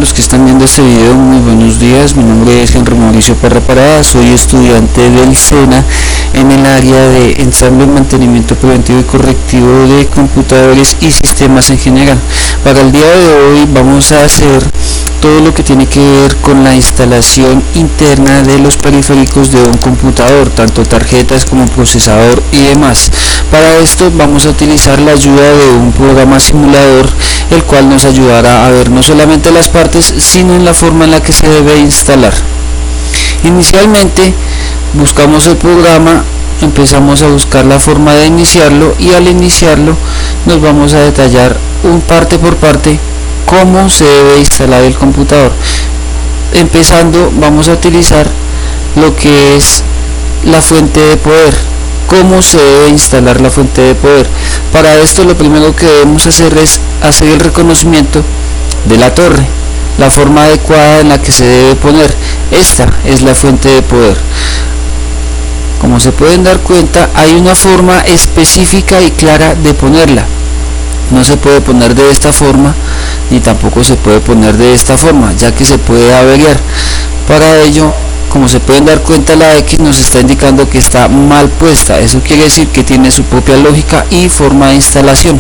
los que están viendo este video, muy buenos días. Mi nombre es Henry Mauricio Parra Parada, soy estudiante del SENA en el área de ensamble, mantenimiento preventivo y correctivo de computadores y sistemas en general. Para el día de hoy vamos a hacer todo lo que tiene que ver con la instalación interna de los periféricos de un computador, tanto tarjetas como procesador y demás. Para esto vamos a utilizar la ayuda de un programa simulador, el cual nos ayudará a ver no solamente las partes, sino en la forma en la que se debe instalar. Inicialmente buscamos el programa, empezamos a buscar la forma de iniciarlo, y al iniciarlo nos vamos a detallar parte por parte cómo se debe instalar el computador. Empezando, vamos a utilizar lo que es la fuente de poder. Cómo se debe instalar la fuente de poder. Para esto lo primero que debemos hacer es hacer el reconocimiento de la torre, la forma adecuada en la que se debe poner. Esta es la fuente de poder. Como se pueden dar cuenta, hay una forma específica y clara de ponerla. No se puede poner de esta forma, ni tampoco se puede poner de esta forma, ya que se puede averiar. Para ello, como se pueden dar cuenta, la X nos está indicando que está mal puesta. Eso quiere decir que tiene su propia lógica y forma de instalación.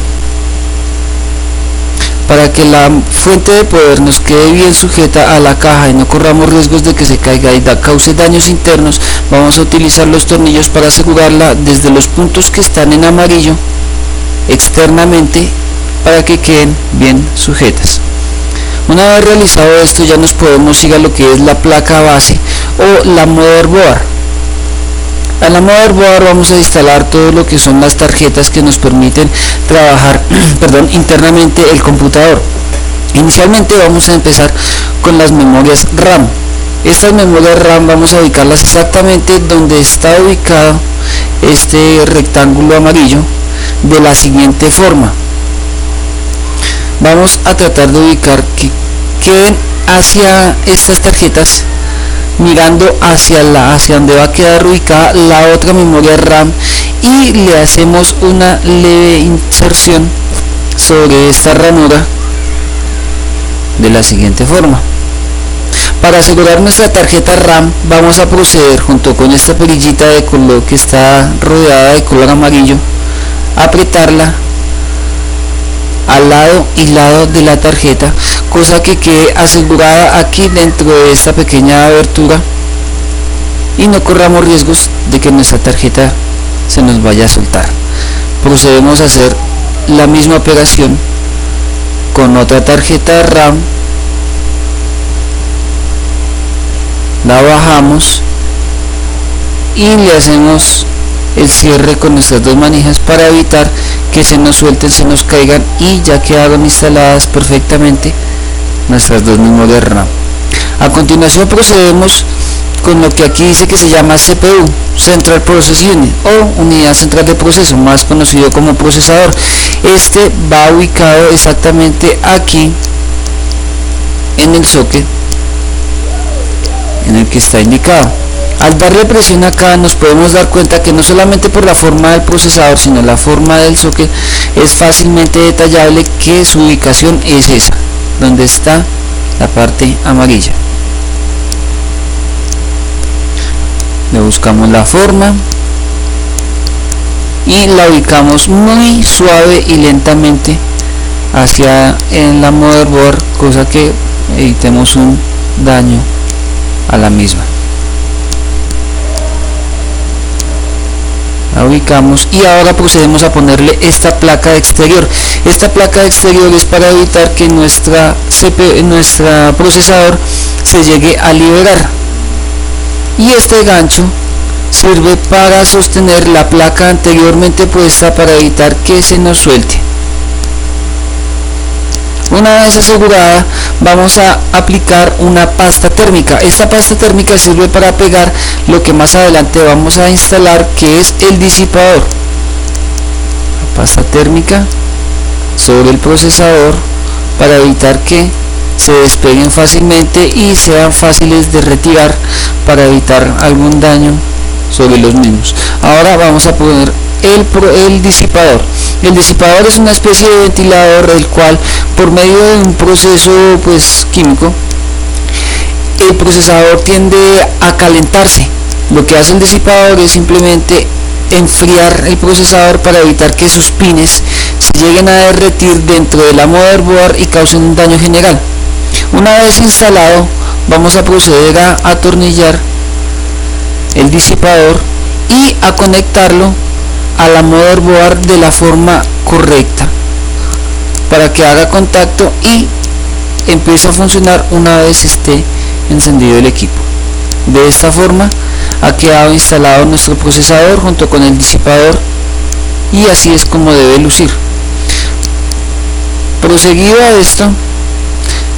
Para que la fuente de poder nos quede bien sujeta a la caja y no corramos riesgos de que se caiga y cause daños internos, vamos a utilizar los tornillos para asegurarla desde los puntos que están en amarillo externamente, para que queden bien sujetas. Una vez realizado esto, ya nos podemos ir a lo que es la placa base o la motherboard. A la motherboard vamos a instalar todo lo que son las tarjetas que nos permiten trabajar internamente el computador. Inicialmente vamos a empezar con las memorias RAM. Estas memorias RAM vamos a ubicarlas exactamente donde está ubicado este rectángulo amarillo, de la siguiente forma. Vamos a tratar de ubicar que queden hacia estas tarjetas, mirando hacia donde va a quedar ubicada la otra memoria RAM, y le hacemos una leve inserción sobre esta ranura de la siguiente forma. Para asegurar nuestra tarjeta RAM, vamos a proceder junto con esta perillita de color que está rodeada de color amarillo, apretarla al lado y lado de la tarjeta, cosa que quede asegurada aquí dentro de esta pequeña abertura y no corramos riesgos de que nuestra tarjeta se nos vaya a soltar. Procedemos a hacer la misma operación con otra tarjeta RAM, la bajamos y le hacemos el cierre con nuestras dos manijas para evitar que se nos suelten, se nos caigan, y ya quedaron instaladas perfectamente nuestras dos memorias RAM. A continuación procedemos con lo que aquí dice que se llama CPU, Central Processing Unit, o unidad central de proceso, más conocido como procesador. Este va ubicado exactamente aquí en el socket en el que está indicado. Al darle presión acá nos podemos dar cuenta que no solamente por la forma del procesador, sino la forma del socket, es fácilmente detallable que su ubicación es esa, donde está la parte amarilla. Le buscamos la forma y la ubicamos muy suave y lentamente hacia en la motherboard, cosa que evitemos un daño a la misma. La ubicamos y ahora procedemos a ponerle esta placa de exterior. Esta placa de exterior es para evitar que nuestra procesador se llegue a liberar, y este gancho sirve para sostener la placa anteriormente puesta para evitar que se nos suelte. Una vez asegurada, vamos a aplicar una pasta térmica. Esta pasta térmica sirve para pegar lo que más adelante vamos a instalar, que es el disipador. La pasta térmica sobre el procesador para evitar que se despeguen fácilmente y sean fáciles de retirar, para evitar algún daño sobre los mismos. Ahora vamos a poner el disipador. El disipador es una especie de ventilador el cual, por medio de un proceso químico, el procesador tiende a calentarse. Lo que hace el disipador es simplemente enfriar el procesador para evitar que sus pines se lleguen a derretir dentro de la motherboard y causen un daño general. Una vez instalado, vamos a proceder a atornillar el disipador y a conectarlo a la motherboard de la forma correcta para que haga contacto y empiece a funcionar una vez esté encendido el equipo. De esta forma ha quedado instalado nuestro procesador junto con el disipador y así es como debe lucir. Proseguido a esto,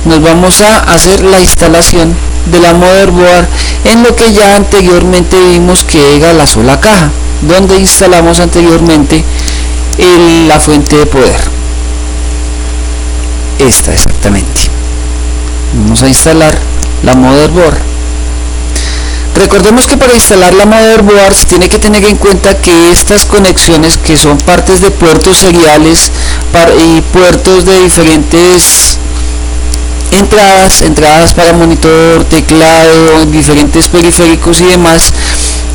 nos vamos a hacer la instalación de la motherboard en lo que ya anteriormente vimos que era la sola caja, donde instalamos anteriormente la fuente de poder. Esta exactamente. Vamos a instalar la motherboard. Recordemos que para instalar la motherboard se tiene que tener en cuenta que estas conexiones, que son partes de puertos seriales y puertos de diferentes entradas para monitor, teclado, diferentes periféricos y demás,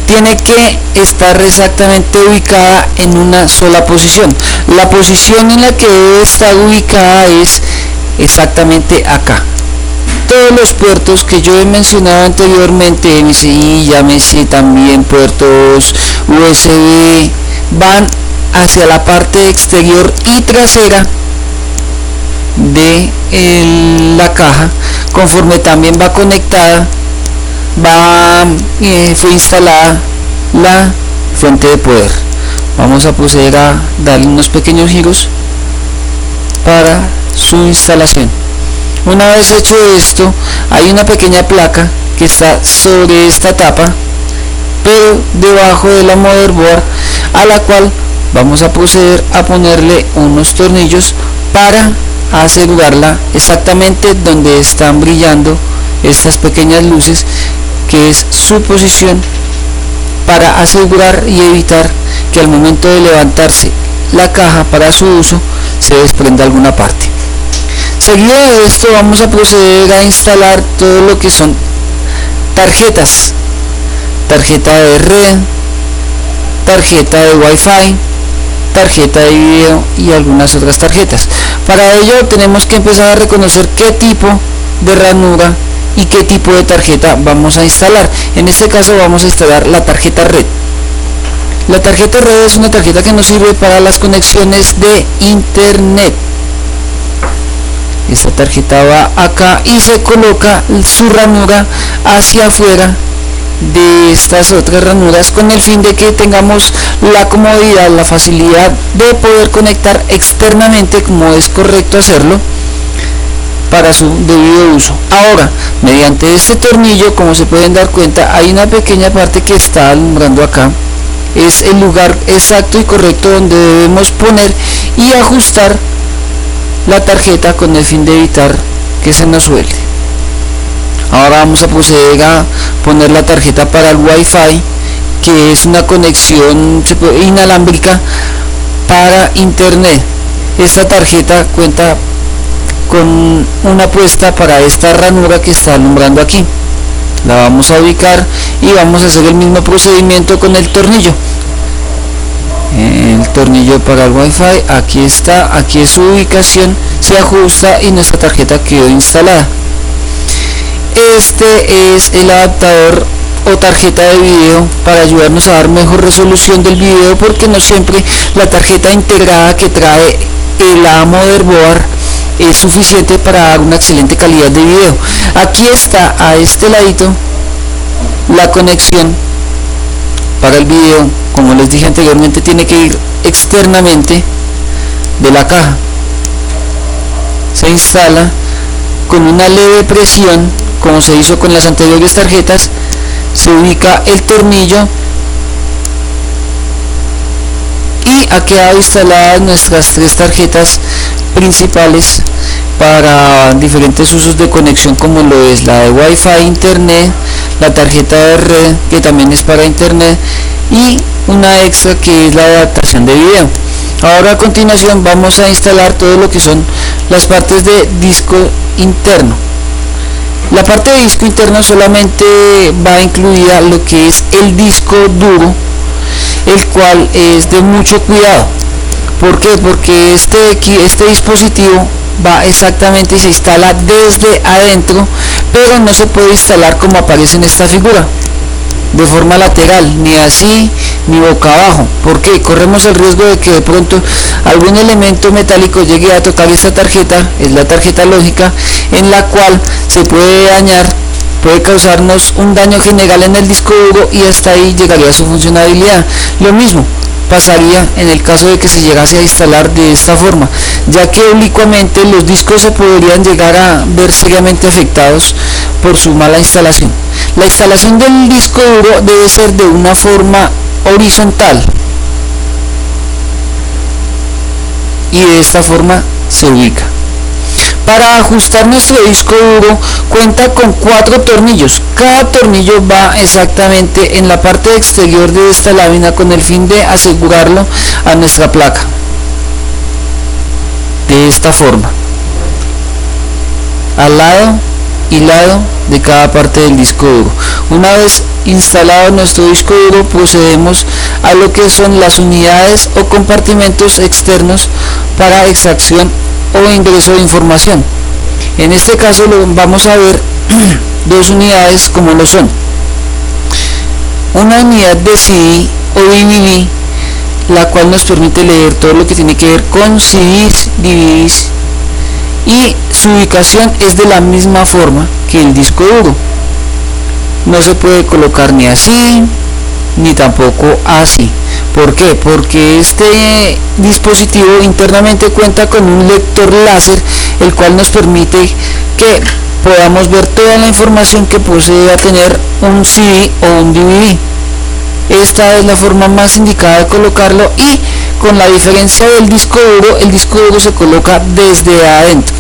tiene que estar exactamente ubicada en una sola posición. La posición en la que debe estar ubicada es exactamente acá. Todos los puertos que yo he mencionado anteriormente, MSI, llámese también puertos USB, van hacia la parte exterior y trasera de la caja. Conforme también va conectada, fue instalada la fuente de poder. Vamos a proceder a darle unos pequeños giros para su instalación. Una vez hecho esto, hay una pequeña placa que está sobre esta tapa, pero debajo de la motherboard, a la cual vamos a proceder a ponerle unos tornillos para asegurarla exactamente donde están brillando estas pequeñas luces, que es su posición, para asegurar y evitar que al momento de levantarse la caja para su uso se desprenda alguna parte. Seguido de esto vamos a proceder a instalar todo lo que son tarjetas, tarjeta de red, tarjeta de Wi-Fi, tarjeta de video y algunas otras tarjetas. Para ello tenemos que empezar a reconocer qué tipo de ranura y qué tipo de tarjeta vamos a instalar. En este caso vamos a instalar la tarjeta red. La tarjeta red es una tarjeta que nos sirve para las conexiones de internet. Esta tarjeta va acá y se coloca su ranura hacia afuera de estas otras ranuras, con el fin de que tengamos la comodidad, la facilidad de poder conectar externamente, como es correcto hacerlo, para su debido uso. Ahora, mediante este tornillo, como se pueden dar cuenta, hay una pequeña parte que está alumbrando acá. Es el lugar exacto y correcto donde debemos poner y ajustar la tarjeta con el fin de evitar que se nos suelte. Ahora vamos a proceder a poner la tarjeta para el Wi-Fi, que es una conexión inalámbrica para internet. Esta tarjeta cuenta con una puesta para esta ranura que está alumbrando aquí. La vamos a ubicar y vamos a hacer el mismo procedimiento con el tornillo. El tornillo para el Wi-Fi, aquí está, aquí es su ubicación, se ajusta y nuestra tarjeta quedó instalada. Este es el adaptador o tarjeta de video para ayudarnos a dar mejor resolución del video, porque no siempre la tarjeta integrada que trae la motherboard es suficiente para dar una excelente calidad de video. Aquí está a este ladito la conexión para el video. Como les dije anteriormente, tiene que ir externamente de la caja. Se instala con una leve presión, como se hizo con las anteriores tarjetas. Se ubica el tornillo y ha quedado instaladas nuestras tres tarjetas principales para diferentes usos de conexión, como lo es la de Wi-Fi, internet, la tarjeta de red, que también es para internet, y una extra que es la adaptación de video. Ahora a continuación vamos a instalar todo lo que son las partes de disco interno. La parte de disco interno solamente va incluida lo que es el disco duro, el cual es de mucho cuidado. ¿Por qué? Porque este dispositivo va exactamente y se instala desde adentro, pero no se puede instalar como aparece en esta figura, de forma lateral, ni así ni boca abajo, porque corremos el riesgo de que de pronto algún elemento metálico llegue a tocar esta tarjeta, es la tarjeta lógica, en la cual se puede dañar, puede causarnos un daño general en el disco duro y hasta ahí llegaría su funcionalidad. Lo mismo pasaría en el caso de que se llegase a instalar de esta forma, ya que oblicuamente los discos se podrían llegar a ver seriamente afectados por su mala instalación. La instalación del disco duro debe ser de una forma horizontal y de esta forma se ubica. Para ajustar nuestro disco duro cuenta con 4 tornillos. Cada tornillo va exactamente en la parte exterior de esta lámina con el fin de asegurarlo a nuestra placa. De esta forma, al lado y lado de cada parte del disco duro. Una vez instalado nuestro disco duro, procedemos a lo que son las unidades o compartimentos externos para extracción o ingreso de información. En este caso vamos a ver dos unidades como lo son: una unidad de CD o DVD, la cual nos permite leer todo lo que tiene que ver con CDs, DVDs, y su ubicación es de la misma forma que el disco duro. No se puede colocar ni así ni tampoco así. ¿Por qué? Porque este dispositivo internamente cuenta con un lector láser, el cual nos permite que podamos ver toda la información que posee a tener un CD o un DVD. Esta es la forma más indicada de colocarlo, y con la diferencia del disco duro, el disco duro se coloca desde adentro.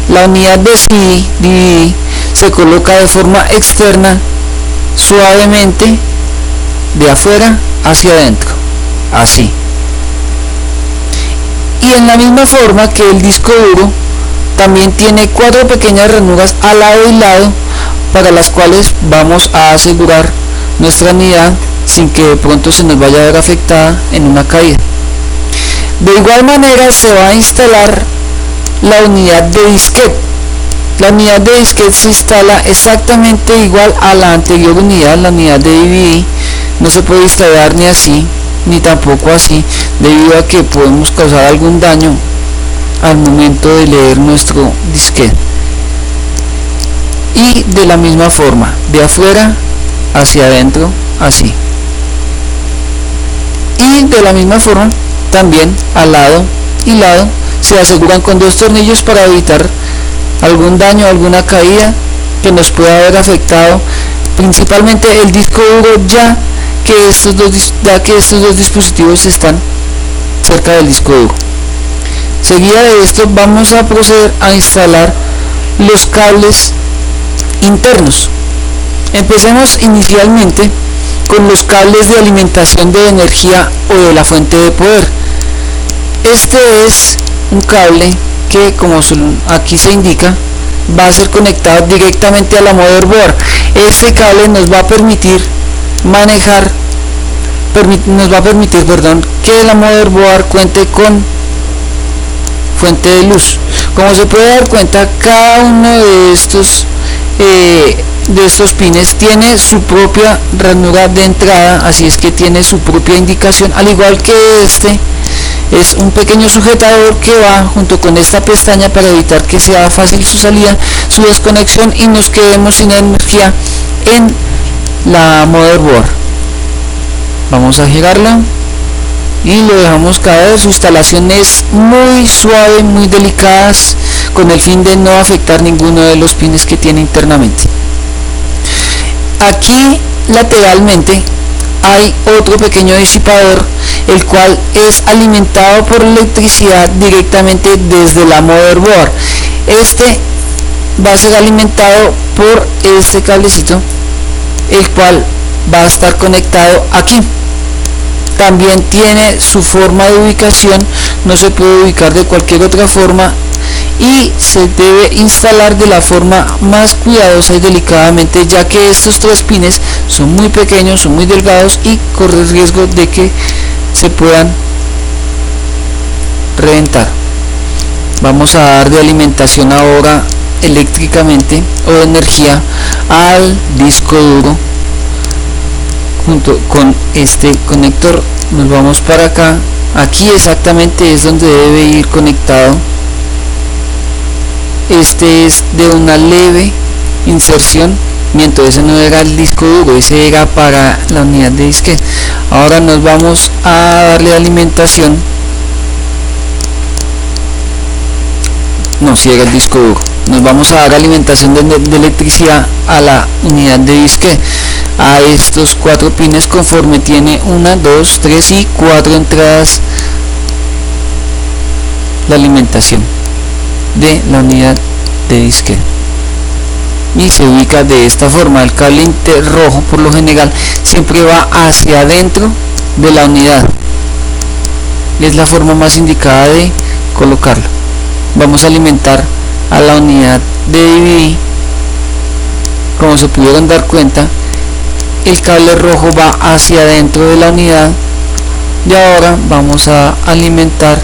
La unidad de CD, DVD, se coloca de forma externa, suavemente, de afuera hacia adentro, así. Y en la misma forma que el disco duro, también tiene 4 pequeñas ranuras a lado y lado, para las cuales vamos a asegurar nuestra unidad sin que de pronto se nos vaya a ver afectada en una caída. De igual manera se va a instalar la unidad de disquete. La unidad de disquete se instala exactamente igual a la anterior unidad, la unidad de DVD. No se puede instalar ni así ni tampoco así, debido a que podemos causar algún daño al momento de leer nuestro disquete. Y de la misma forma, de afuera hacia adentro, así. Y de la misma forma, también al lado y lado, se aseguran con 2 tornillos para evitar algún daño, alguna caída que nos pueda haber afectado principalmente el disco duro, ya que estos dos dispositivos están cerca del disco duro. Seguida de esto vamos a proceder a instalar los cables internos. Empecemos inicialmente con los cables de alimentación de energía o de la fuente de poder. Este es un cable que, como aquí se indica, va a ser conectado directamente a la motherboard. Este cable nos va a permitir que la motherboard cuente con fuente de luz. Como se puede dar cuenta, cada uno de estos pines tiene su propia ranura de entrada, así es que tiene su propia indicación, al igual que este es un pequeño sujetador que va junto con esta pestaña para evitar que sea fácil su salida, su desconexión y nos quedemos sin energía en la motherboard. Vamos a girarla y lo dejamos caer. Su instalación es muy suave, muy delicada, con el fin de no afectar ninguno de los pines que tiene internamente. Aquí lateralmente hay otro pequeño disipador, el cual es alimentado por electricidad directamente desde la motherboard. Este va a ser alimentado por este cablecito, el cual va a estar conectado aquí. también tiene su forma de ubicación, no se puede ubicar de cualquier otra forma y se debe instalar de la forma más cuidadosa y delicadamente, ya que estos 3 pines son muy pequeños, son muy delgados y corre el riesgo de que se puedan reventar. Vamos a dar de alimentación ahora eléctricamente o de energía al disco duro junto con este conector. Nos vamos para acá, aquí exactamente es donde debe ir conectado. Este es de una leve inserción, mientras ese no era el disco duro, ese era para la unidad de disquete. Ahora nos vamos a darle alimentación, no, si era el disco duro, nos vamos a dar alimentación de electricidad a la unidad de disquete, a estos 4 pines, conforme tiene 1, 2, 3 y 4 entradas la alimentación de la unidad de disquete, y se ubica de esta forma. El cable rojo por lo general siempre va hacia adentro de la unidad, es la forma más indicada de colocarlo. Vamos a alimentar a la unidad de DVD. Como se pudieron dar cuenta, el cable rojo va hacia adentro de la unidad, y ahora vamos a alimentar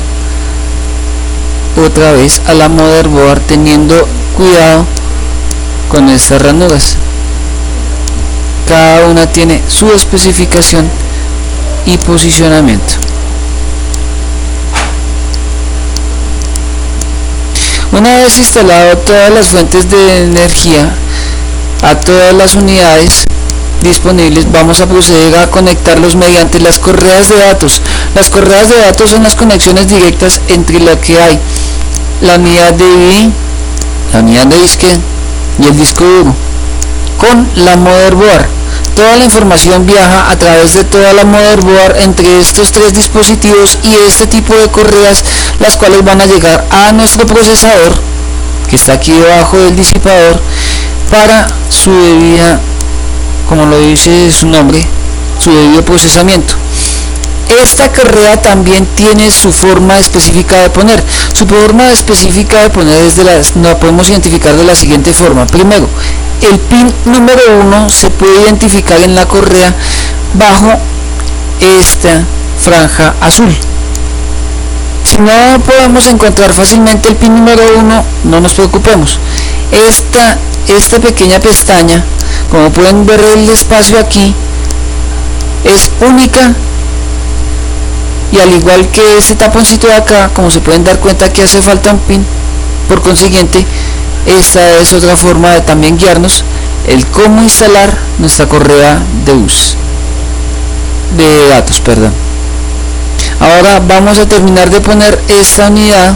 otra vez a la motherboard, teniendo cuidado con estas ranuras. Cada una tiene su especificación y posicionamiento. Una vez instalado todas las fuentes de energía a todas las unidades disponibles, vamos a proceder a conectarlos mediante las correas de datos. Las correas de datos son las conexiones directas entre lo que hay la unidad de DVD, la unidad de disquete y el disco duro con la motherboard. Toda la información viaja a través de toda la motherboard entre estos 3 dispositivos y este tipo de correas, las cuales van a llegar a nuestro procesador, que está aquí debajo del disipador, para su debida, como lo dice su nombre, su debido procesamiento. Esta correa también tiene su forma específica de poner. Su forma específica de poner la podemos identificar de la siguiente forma. Primero, el pin número 1 se puede identificar en la correa bajo esta franja azul. Si no podemos encontrar fácilmente el pin número 1, no nos preocupemos. Esta pequeña pestaña, como pueden ver el espacio aquí, es única, y al igual que este taponcito de acá, como se pueden dar cuenta que hace falta un pin, por consiguiente esta es otra forma de también guiarnos el cómo instalar nuestra correa de datos. Ahora vamos a terminar de poner esta unidad.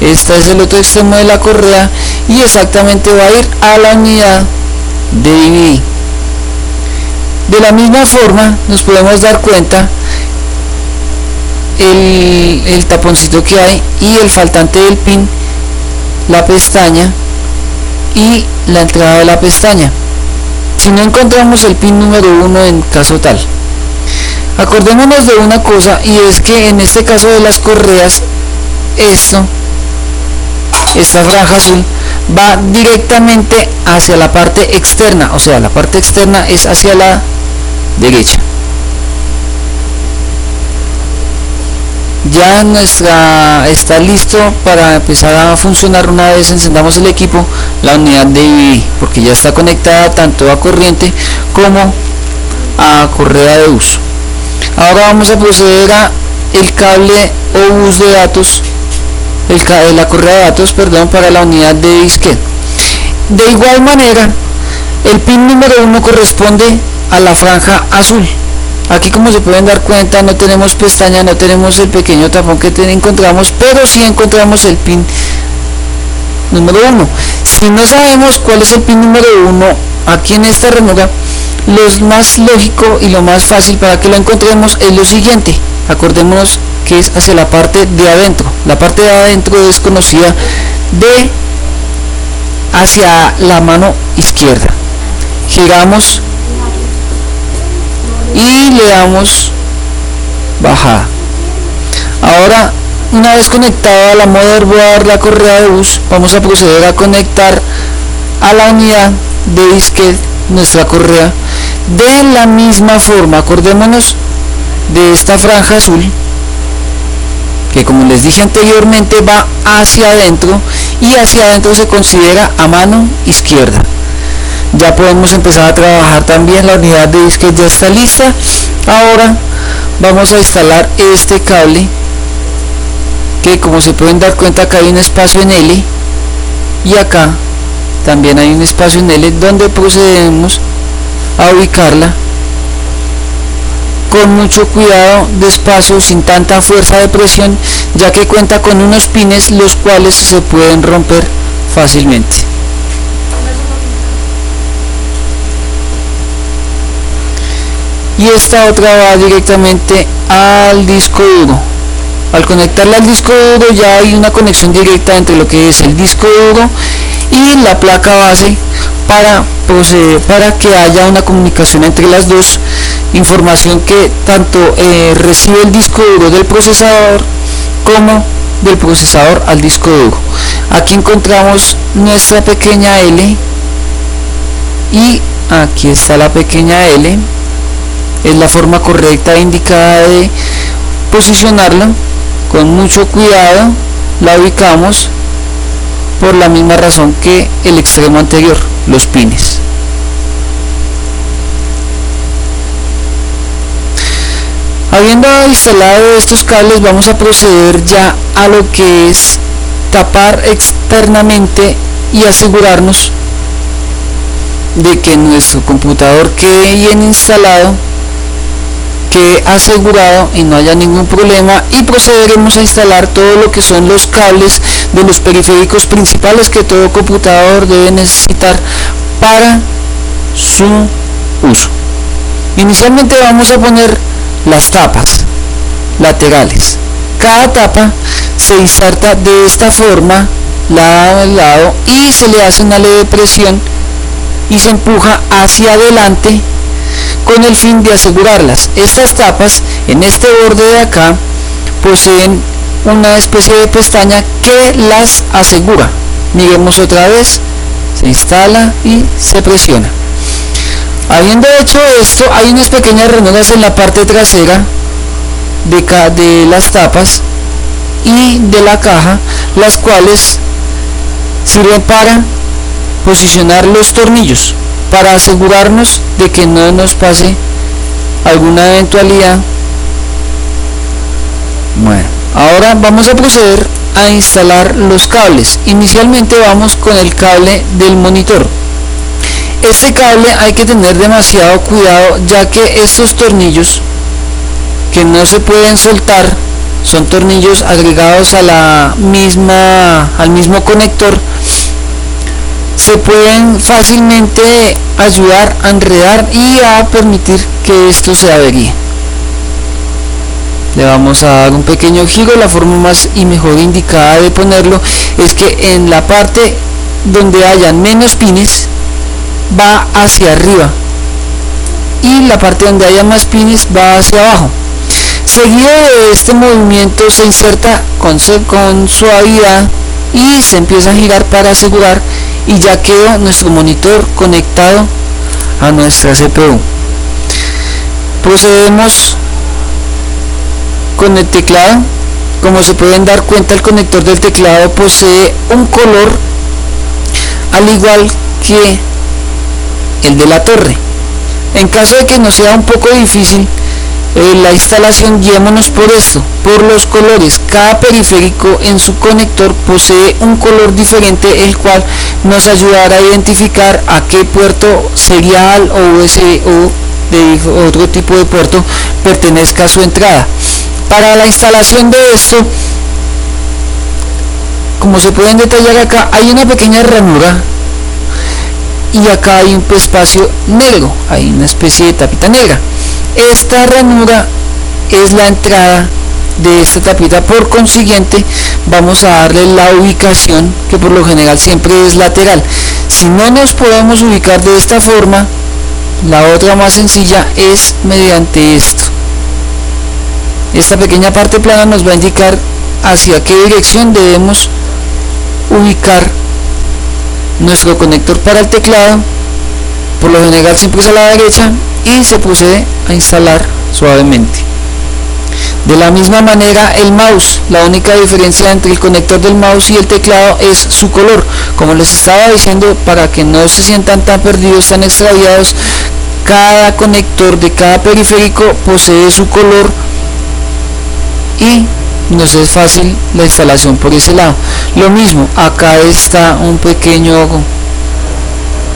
Este es el otro extremo de la correa y exactamente va a ir a la unidad de DVD. De la misma forma nos podemos dar cuenta el taponcito que hay y el faltante del pin, la pestaña y la entrada de la pestaña. Si no encontramos el pin número 1 en caso tal, acordémonos de una cosa, y es que en este caso de las correas, esta franja azul va directamente hacia la parte externa, o sea, la parte externa es hacia la derecha. Ya está listo para empezar a funcionar una vez encendamos el equipo, la unidad de DVD, porque ya está conectada tanto a corriente como a correa de uso. Ahora vamos a proceder a el cable o bus de datos, la correa de datos, para la unidad de disquete. De igual manera, el pin número 1 corresponde a la franja azul. Aquí, como se pueden dar cuenta, no tenemos pestaña, no tenemos el pequeño tapón que encontramos, pero sí encontramos el pin número 1. Si no sabemos cuál es el pin número 1 aquí en esta ranura, lo más lógico y lo más fácil para que lo encontremos es lo siguiente. Acordémonos que es hacia la parte de adentro. La parte de adentro es conocida hacia la mano izquierda. Giramos y le damos bajada. Ahora, una vez conectado a la motherboard la correa de bus, vamos a proceder a conectar a la unidad de disquete nuestra correa de la misma forma. Acordémonos de esta franja azul que, como les dije anteriormente, va hacia adentro, y hacia adentro se considera a mano izquierda. Ya podemos empezar a trabajar también. La unidad de disquete ya está lista. Ahora vamos a instalar este cable, que, como se pueden dar cuenta, acá hay un espacio en L y acá también hay un espacio en L, donde procedemos a ubicarla con mucho cuidado, despacio, sin tanta fuerza de presión, ya que cuenta con unos pines los cuales se pueden romper fácilmente. Y esta otra va directamente al disco duro. Al conectarla al disco duro ya hay una conexión directa entre lo que es el disco duro y la placa base para que haya una comunicación entre las dos, información que tanto recibe el disco duro del procesador como del procesador al disco duro. Aquí encontramos nuestra pequeña L y aquí está la pequeña L. Es la forma correcta e indicada de posicionarla. Con mucho cuidado la ubicamos, por la misma razón que el extremo anterior, los pines. Habiendo instalado estos cables, vamos a proceder ya a lo que es tapar externamente y asegurarnos de que nuestro computador quede bien instalado, quede asegurado y no haya ningún problema, y procederemos a instalar todo lo que son los cables de los periféricos principales que todo computador debe necesitar para su uso. Inicialmente vamos a poner las tapas laterales. Cada tapa se inserta de esta forma, lado a lado, y se le hace una leve presión y se empuja hacia adelante con el fin de asegurarlas. Estas tapas en este borde de acá poseen una especie de pestaña que las asegura. Miremos otra vez, se instala y se presiona. Habiendo hecho esto, hay unas pequeñas ranuras en la parte trasera de las tapas y de la caja, las cuales sirven para posicionar los tornillos, para asegurarnos de que no nos pase alguna eventualidad. Bueno, ahora vamos a proceder a instalar los cables. Inicialmente vamos con el cable del monitor. Este cable hay que tener demasiado cuidado, ya que estos tornillos, que no se pueden soltar, son tornillos agregados a al mismo conector, se pueden fácilmente ayudar a enredar y a permitir que esto se averíe. Le vamos a dar un pequeño giro. La forma más y mejor indicada de ponerlo es que en la parte donde hayan menos pines va hacia arriba y la parte donde haya más pines va hacia abajo. Seguido de este movimiento se inserta con suavidad y se empieza a girar para asegurar, y ya quedó nuestro monitor conectado a nuestra CPU. Procedemos con el teclado. Como se pueden dar cuenta, el conector del teclado posee un color al igual que el de la torre. En caso de que nos sea un poco difícil la instalación, guiémonos por esto, por los colores. Cada periférico en su conector posee un color diferente, el cual nos ayudará a identificar a qué puerto serial o USB o de otro tipo de puerto pertenezca a su entrada. Para la instalación de esto, como se pueden detallar acá, hay una pequeña ranura y acá hay un espacio negro, hay una especie de tapita negra. Esta ranura es la entrada de esta tapita, por consiguiente vamos a darle la ubicación, que por lo general siempre es lateral. Si no nos podemos ubicar de esta forma, la otra más sencilla es mediante esto. Esta pequeña parte plana nos va a indicar hacia qué dirección debemos ubicar nuestro conector para el teclado. Por lo general siempre es a la derecha y se procede a instalar suavemente. De la misma manera el mouse, la única diferencia entre el conector del mouse y el teclado es su color. Como les estaba diciendo, para que no se sientan tan perdidos, tan extraviados, cada conector de cada periférico posee su color y nos es fácil la instalación por ese lado. Lo mismo, acá está un pequeño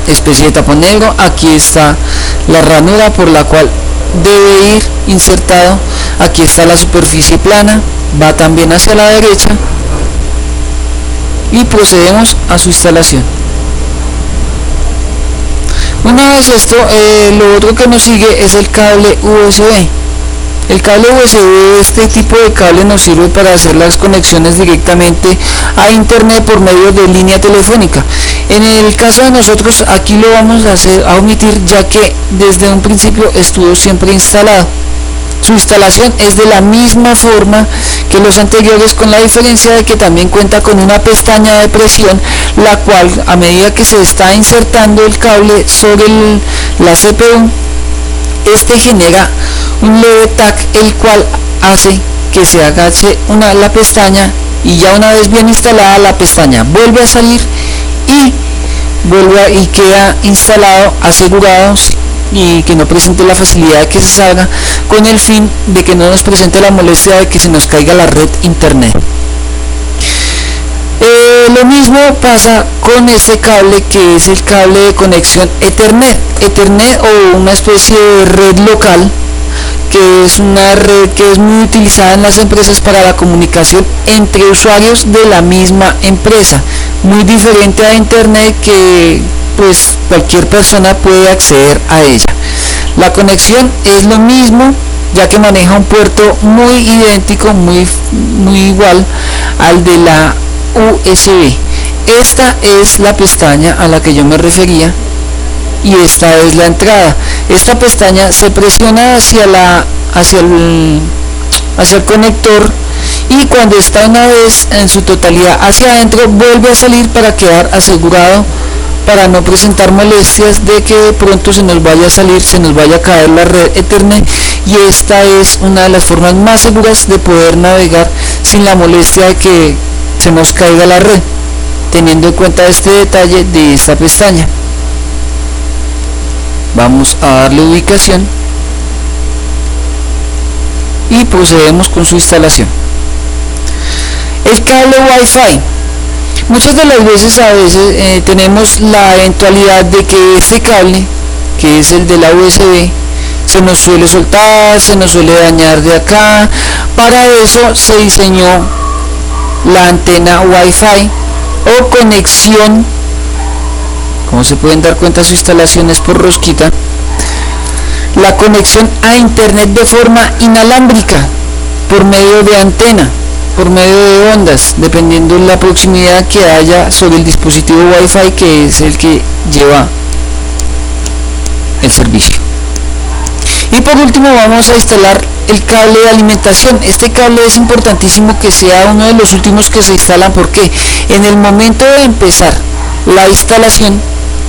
especie de tapón negro, aquí está la ranura por la cual debe ir insertado, aquí está la superficie plana, va también hacia la derecha y procedemos a su instalación. Una vez esto, lo otro que nos sigue es el cable USB. El cable USB, este tipo de cable nos sirve para hacer las conexiones directamente a internet por medio de línea telefónica. En el caso de nosotros, aquí lo vamos a omitir, ya que desde un principio estuvo siempre instalado. Su instalación es de la misma forma que los anteriores, con la diferencia de que también cuenta con una pestaña de presión, la cual a medida que se está insertando el cable sobre la CPU, este genera un leve tac, el cual hace que se agache la pestaña, y ya una vez bien instalada la pestaña vuelve a salir y queda instalado, asegurado, y que no presente la facilidad de que se salga, con el fin de que no nos presente la molestia de que se nos caiga la red internet. Lo mismo pasa con este cable, que es el cable de conexión Ethernet o una especie de red local, que es una red que es muy utilizada en las empresas para la comunicación entre usuarios de la misma empresa, muy diferente a internet, que pues cualquier persona puede acceder a ella. La conexión es lo mismo, ya que maneja un puerto muy idéntico, muy igual al de la USB. Esta es la pestaña a la que yo me refería y esta es la entrada. Esta pestaña se presiona hacia el conector, y cuando está una vez en su totalidad hacia adentro vuelve a salir para quedar asegurado, para no presentar molestias de que de pronto se nos vaya a salir, se nos vaya a caer la red Ethernet, y esta es una de las formas más seguras de poder navegar sin la molestia de que se nos caiga la red, teniendo en cuenta este detalle de esta pestaña. Vamos a darle ubicación y procedemos con su instalación. El cable Wi-Fi. Muchas de las veces tenemos la eventualidad de que este cable, que es el de la USB, se nos suele soltar, se nos suele dañar de acá. Para eso se diseñó la antena Wi-Fi o conexión. Como se pueden dar cuenta, su instalación es por rosquita. La conexión a internet de forma inalámbrica por medio de antena, por medio de ondas, dependiendo de la proximidad que haya sobre el dispositivo Wi-Fi, que es el que lleva el servicio. Y por último vamos a instalar el cable de alimentación. Este cable es importantísimo que sea uno de los últimos que se instalan, porque en el momento de empezar la instalación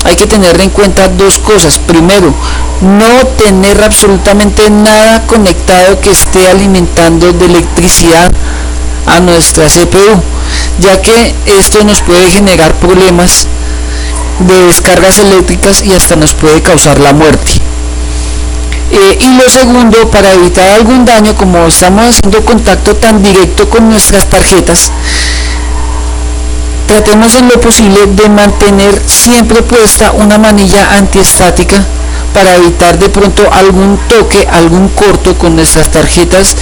hay que tener en cuenta dos cosas. Primero, no tener absolutamente nada conectado que esté alimentando de electricidad a nuestra CPU, ya que esto nos puede generar problemas de descargas eléctricas y hasta nos puede causar la muerte. Y lo segundo, para evitar algún daño, como estamos haciendo contacto tan directo con nuestras tarjetas, tratemos en lo posible de mantener siempre puesta una manilla antiestática para evitar de pronto algún toque, algún corto con nuestras tarjetas,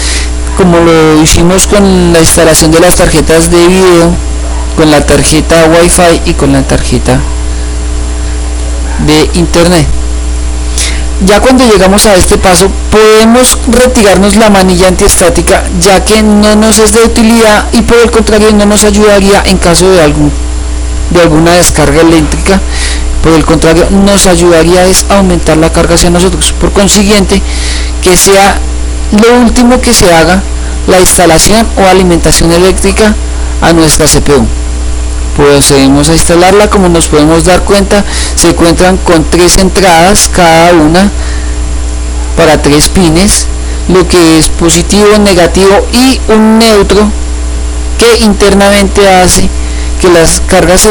como lo hicimos con la instalación de las tarjetas de video, con la tarjeta Wi-Fi y con la tarjeta de internet. Ya cuando llegamos a este paso podemos retirarnos la manilla antiestática, ya que no nos es de utilidad y por el contrario no nos ayudaría en caso de alguna descarga eléctrica. Por el contrario, nos ayudaría es aumentar la carga hacia nosotros. Por consiguiente, que sea lo último que se haga, la instalación o alimentación eléctrica a nuestra CPU. Procedemos a instalarla. Como nos podemos dar cuenta, se encuentran con 3 entradas cada una para 3 pines, lo que es positivo, negativo y un neutro, que internamente hace que las cargas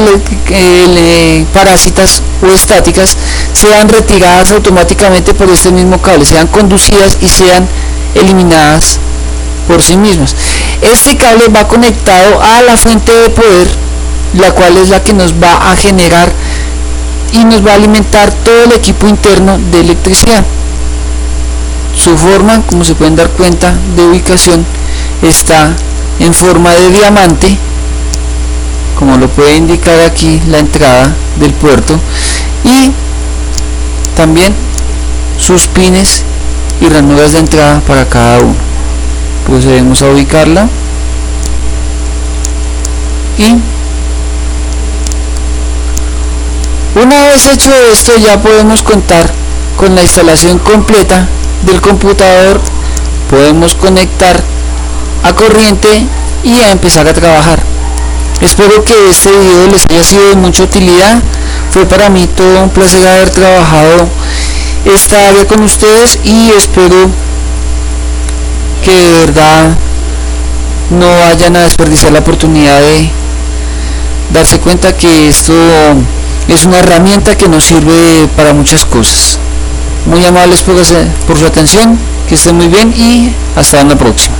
parásitas o estáticas sean retiradas automáticamente por este mismo cable, sean conducidas y sean eliminadas por sí mismas. Este cable va conectado a la fuente de poder, la cual es la que nos va a generar y nos va a alimentar todo el equipo interno de electricidad. Su forma, como se pueden dar cuenta, de ubicación está en forma de diamante, como lo puede indicar aquí la entrada del puerto, y también sus pines y ranuras de entrada para cada uno. Procedemos a ubicarla y una vez hecho esto, ya podemos contar con la instalación completa del computador. Podemos conectar a corriente y a empezar a trabajar. Espero que este video les haya sido de mucha utilidad. Fue para mí todo un placer haber trabajado esta área con ustedes, y espero que de verdad no vayan a desperdiciar la oportunidad de darse cuenta que esto es una herramienta que nos sirve para muchas cosas. Muy amables por su atención, que estén muy bien y hasta una próxima.